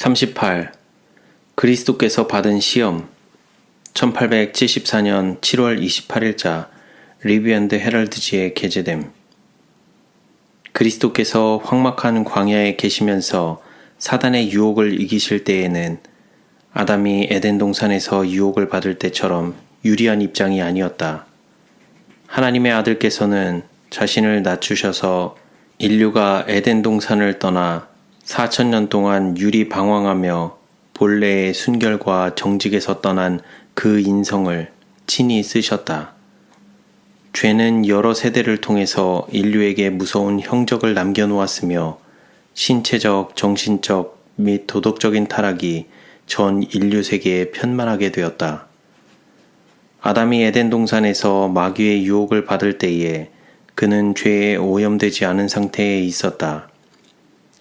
38. 그리스도께서 받은 시험. 1874년 7월 28일자 리뷰 앤드 헤럴드지에 게재됨. 그리스도께서 황막한 광야에 계시면서 사단의 유혹을 이기실 때에는 아담이 에덴 동산에서 유혹을 받을 때처럼 유리한 입장이 아니었다. 하나님의 아들께서는 자신을 낮추셔서 인류가 에덴 동산을 떠나 4000년 동안 유리방황하며 본래의 순결과 정직에서 떠난 그 인성을 친히 쓰셨다. 죄는 여러 세대를 통해서 인류에게 무서운 형적을 남겨놓았으며 신체적, 정신적 및 도덕적인 타락이 전 인류 세계에 편만하게 되었다. 아담이 에덴 동산에서 마귀의 유혹을 받을 때에 그는 죄에 오염되지 않은 상태에 있었다.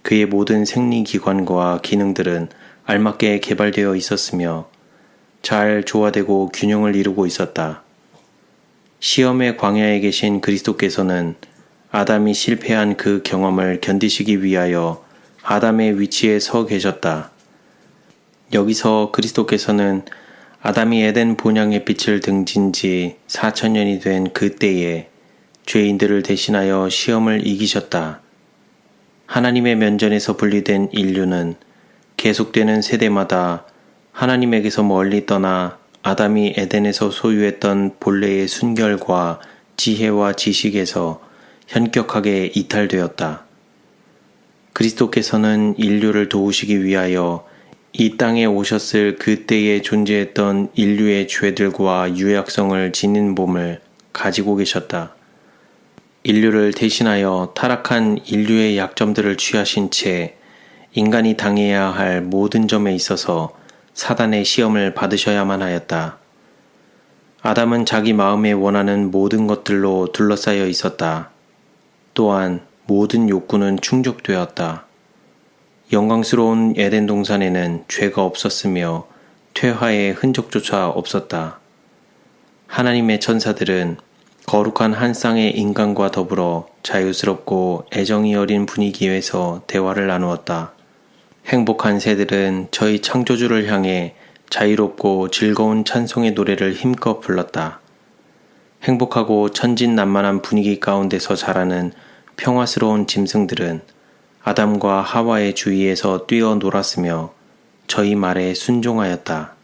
그의 모든 생리기관과 기능들은 알맞게 개발되어 있었으며 잘 조화되고 균형을 이루고 있었다. 시험의 광야에 계신 그리스도께서는 아담이 실패한 그 경험을 견디시기 위하여 아담의 위치에 서 계셨다. 여기서 그리스도께서는 아담이 에덴 본향의 빛을 등진 지 4000년이 된 그때에 죄인들을 대신하여 시험을 이기셨다. 하나님의 면전에서 분리된 인류는 계속되는 세대마다 하나님에게서 멀리 떠나 아담이 에덴에서 소유했던 본래의 순결과 지혜와 지식에서 현격하게 이탈되었다. 그리스도께서는 인류를 도우시기 위하여 이 땅에 오셨을 그때에 존재했던 인류의 죄들과 유약성을 지닌 몸을 가지고 계셨다. 인류를 대신하여 타락한 인류의 약점들을 취하신 채 인간이 당해야 할 모든 점에 있어서 사단의 시험을 받으셔야만 하였다. 아담은 자기 마음에 원하는 모든 것들로 둘러싸여 있었다. 또한 모든 욕구는 충족되었다. 영광스러운 에덴 동산에는 죄가 없었으며 퇴화의 흔적조차 없었다. 하나님의 천사들은 거룩한 한 쌍의 인간과 더불어 자유스럽고 애정이 어린 분위기에서 대화를 나누었다. 행복한 새들은 저희 창조주를 향해 자유롭고 즐거운 찬송의 노래를 힘껏 불렀다. 행복하고 천진난만한 분위기 가운데서 자라는 평화스러운 짐승들은 아담과 하와의 주위에서 뛰어놀았으며 저희 말에 순종하였다.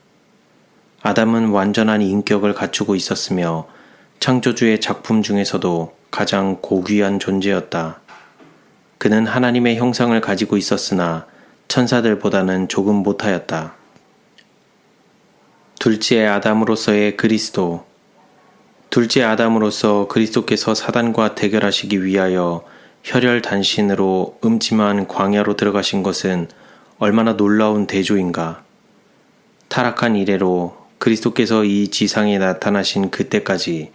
아담은 완전한 인격을 갖추고 있었으며 창조주의 작품 중에서도 가장 고귀한 존재였다. 그는 하나님의 형상을 가지고 있었으나 천사들보다는 조금 못하였다. 둘째 아담으로서의 그리스도. 둘째 아담으로서 그리스도께서 사단과 대결하시기 위하여 혈혈단신으로 음침한 광야로 들어가신 것은 얼마나 놀라운 대조인가. 타락한 이래로 그리스도께서 이 지상에 나타나신 그때까지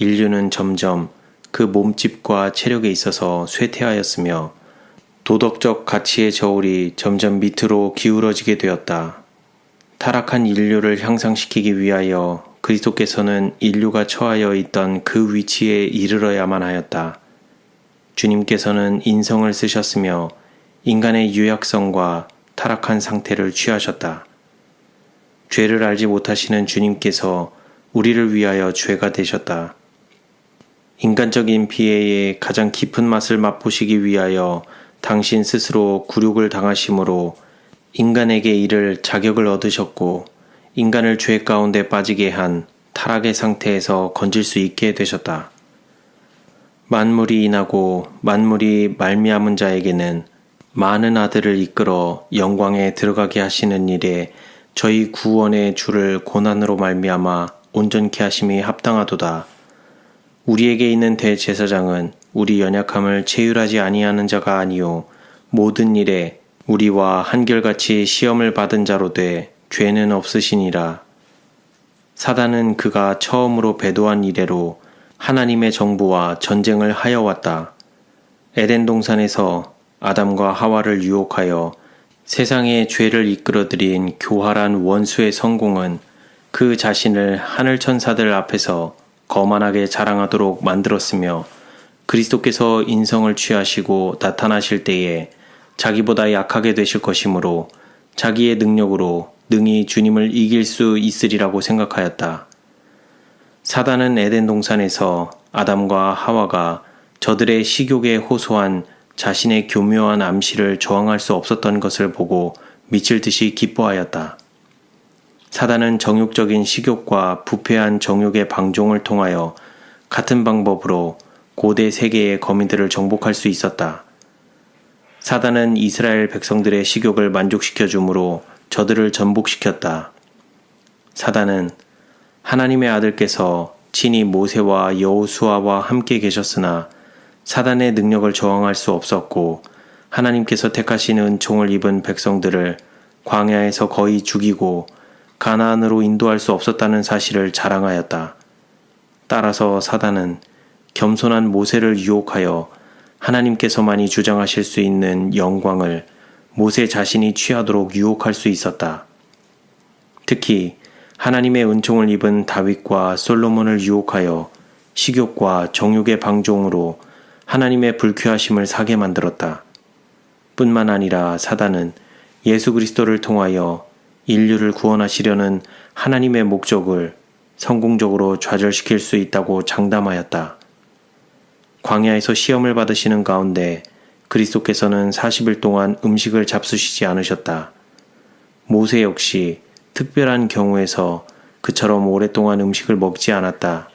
인류는 점점 그 몸집과 체력에 있어서 쇠퇴하였으며 도덕적 가치의 저울이 점점 밑으로 기울어지게 되었다. 타락한 인류를 향상시키기 위하여 그리스도께서는 인류가 처하여 있던 그 위치에 이르러야만 하였다. 주님께서는 인성을 쓰셨으며 인간의 유약성과 타락한 상태를 취하셨다. 죄를 알지 못하시는 주님께서 우리를 위하여 죄가 되셨다. 인간적인 피해의 가장 깊은 맛을 맛보시기 위하여 당신 스스로 굴욕을 당하심으로 인간에게 이를 자격을 얻으셨고 인간을 죄 가운데 빠지게 한 타락의 상태에서 건질 수 있게 되셨다. 만물이 인하고 만물이 말미암은 자에게는 많은 아들을 이끌어 영광에 들어가게 하시는 일에 저희 구원의 주를 고난으로 말미암아 온전케 하심이 합당하도다. 우리에게 있는 대제사장은 우리 연약함을 체휼하지 아니하는 자가 아니요 모든 일에 우리와 한결같이 시험을 받은 자로 돼 죄는 없으시니라. 사단은 그가 처음으로 배도한 이래로 하나님의 정부와 전쟁을 하여 왔다. 에덴 동산에서 아담과 하와를 유혹하여 세상에 죄를 이끌어들인 교활한 원수의 성공은 그 자신을 하늘 천사들 앞에서 거만하게 자랑하도록 만들었으며 그리스도께서 인성을 취하시고 나타나실 때에 자기보다 약하게 되실 것이므로 자기의 능력으로 능히 주님을 이길 수 있으리라고 생각하였다. 사단은 에덴 동산에서 아담과 하와가 저들의 식욕에 호소한 자신의 교묘한 암시를 저항할 수 없었던 것을 보고 미칠 듯이 기뻐하였다. 사단은 정욕적인 식욕과 부패한 정욕의 방종을 통하여 같은 방법으로 고대 세계의 거민들을 정복할 수 있었다. 사단은 이스라엘 백성들의 식욕을 만족시켜 주므로 저들을 전복시켰다. 사단은 하나님의 아들께서 친히 모세와 여호수아와 함께 계셨으나 사단의 능력을 저항할 수 없었고 하나님께서 택하신 은총을 입은 백성들을 광야에서 거의 죽이고 가나안으로 인도할 수 없었다는 사실을 자랑하였다. 따라서 사단은 겸손한 모세를 유혹하여 하나님께서만이 주장하실 수 있는 영광을 모세 자신이 취하도록 유혹할 수 있었다. 특히 하나님의 은총을 입은 다윗과 솔로몬을 유혹하여 식욕과 정욕의 방종으로 하나님의 불쾌하심을 사게 만들었다. 뿐만 아니라 사단은 예수 그리스도를 통하여 인류를 구원하시려는 하나님의 목적을 성공적으로 좌절시킬 수 있다고 장담하였다. 광야에서 시험을 받으시는 가운데 그리스도께서는 40일 동안 음식을 잡수시지 않으셨다. 모세 역시 특별한 경우에서 그처럼 오랫동안 음식을 먹지 않았다.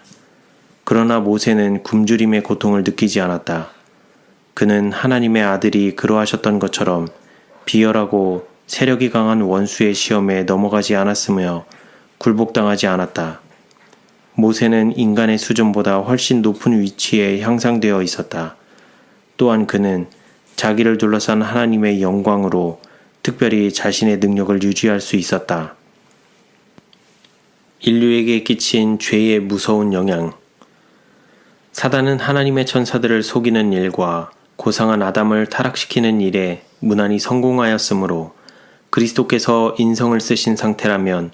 그러나 모세는 굶주림의 고통을 느끼지 않았다. 그는 하나님의 아들이 그러하셨던 것처럼 비열하고 세력이 강한 원수의 시험에 넘어가지 않았으며 굴복당하지 않았다. 모세는 인간의 수준보다 훨씬 높은 위치에 향상되어 있었다. 또한 그는 자기를 둘러싼 하나님의 영광으로 특별히 자신의 능력을 유지할 수 있었다. 인류에게 끼친 죄의 무서운 영향. 사단은 하나님의 천사들을 속이는 일과 고상한 아담을 타락시키는 일에 무난히 성공하였으므로 그리스도께서 인성을 쓰신 상태라면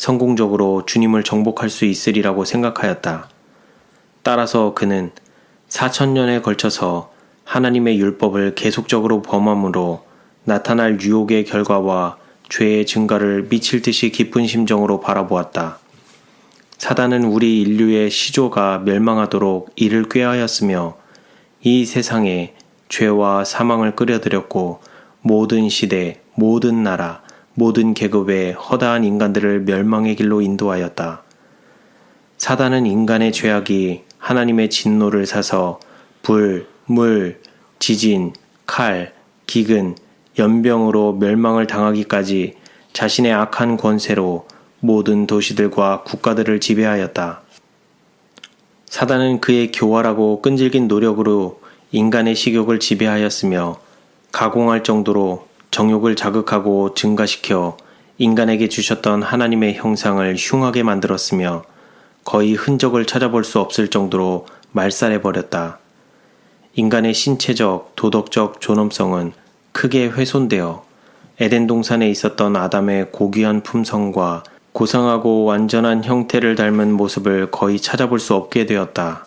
성공적으로 주님을 정복할 수 있으리라고 생각하였다. 따라서 그는 4000년에 걸쳐서 하나님의 율법을 계속적으로 범함으로 나타날 유혹의 결과와 죄의 증가를 미칠 듯이 기쁜 심정으로 바라보았다. 사단은 우리 인류의 시조가 멸망하도록 이를 꾀하였으며 이 세상에 죄와 사망을 끌어들였고 모든 시대, 모든 나라, 모든 계급의 허다한 인간들을 멸망의 길로 인도하였다. 사단은 인간의 죄악이 하나님의 진노를 사서 불, 물, 지진, 칼, 기근, 연병으로 멸망을 당하기까지 자신의 악한 권세로 모든 도시들과 국가들을 지배하였다. 사단은 그의 교활하고 끈질긴 노력으로 인간의 식욕을 지배하였으며 가공할 정도로 정욕을 자극하고 증가시켜 인간에게 주셨던 하나님의 형상을 흉하게 만들었으며 거의 흔적을 찾아볼 수 없을 정도로 말살해버렸다. 인간의 신체적, 도덕적 존엄성은 크게 훼손되어 에덴 동산에 있었던 아담의 고귀한 품성과 고상하고 완전한 형태를 닮은 모습을 거의 찾아볼 수 없게 되었다.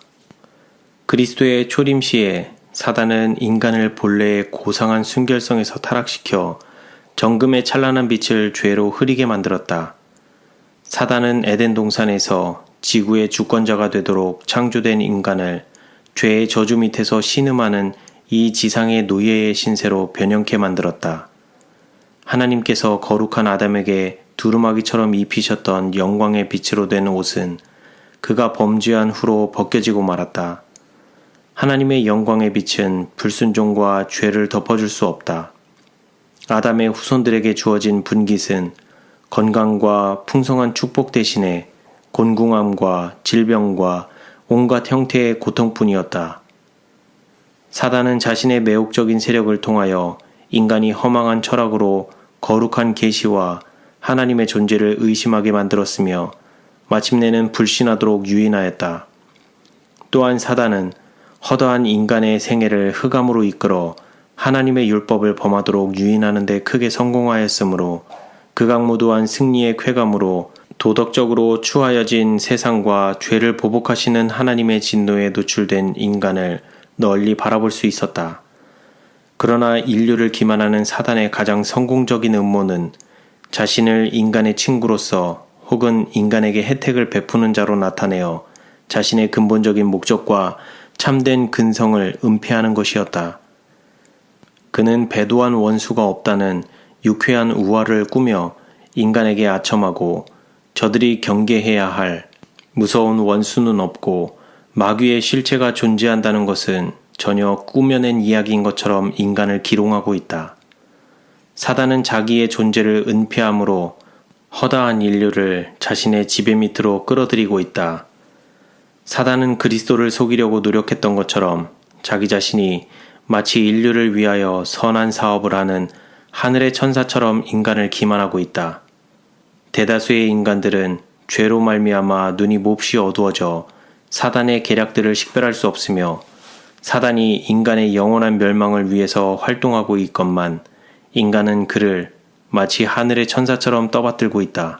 그리스도의 초림 시에 사단은 인간을 본래의 고상한 순결성에서 타락시켜 정금의 찬란한 빛을 죄로 흐리게 만들었다. 사단은 에덴 동산에서 지구의 주권자가 되도록 창조된 인간을 죄의 저주 밑에서 신음하는 이 지상의 노예의 신세로 변형케 만들었다. 하나님께서 거룩한 아담에게 두루마기처럼 입히셨던 영광의 빛으로 된 옷은 그가 범죄한 후로 벗겨지고 말았다. 하나님의 영광의 빛은 불순종과 죄를 덮어줄 수 없다. 아담의 후손들에게 주어진 분깃은 건강과 풍성한 축복 대신에 곤궁함과 질병과 온갖 형태의 고통뿐이었다. 사단은 자신의 매혹적인 세력을 통하여 인간이 허망한 철학으로 거룩한 계시와 하나님의 존재를 의심하게 만들었으며 마침내는 불신하도록 유인하였다. 또한 사단은 허다한 인간의 생애를 흑암으로 이끌어 하나님의 율법을 범하도록 유인하는 데 크게 성공하였으므로 극악무도한 승리의 쾌감으로 도덕적으로 추하여진 세상과 죄를 보복하시는 하나님의 진노에 노출된 인간을 널리 바라볼 수 있었다. 그러나 인류를 기만하는 사단의 가장 성공적인 음모는 자신을 인간의 친구로서 혹은 인간에게 혜택을 베푸는 자로 나타내어 자신의 근본적인 목적과 참된 근성을 은폐하는 것이었다. 그는 배도한 원수가 없다는 유쾌한 우화를 꾸며 인간에게 아첨하고 저들이 경계해야 할 무서운 원수는 없고 마귀의 실체가 존재한다는 것은 전혀 꾸며낸 이야기인 것처럼 인간을 기롱하고 있다. 사단은 자기의 존재를 은폐함으로 허다한 인류를 자신의 지배 밑으로 끌어들이고 있다. 사단은 그리스도를 속이려고 노력했던 것처럼 자기 자신이 마치 인류를 위하여 선한 사업을 하는 하늘의 천사처럼 인간을 기만하고 있다. 대다수의 인간들은 죄로 말미암아 눈이 몹시 어두워져 사단의 계략들을 식별할 수 없으며 사단이 인간의 영원한 멸망을 위해서 활동하고 있건만 인간은 그를 마치 하늘의 천사처럼 떠받들고 있다.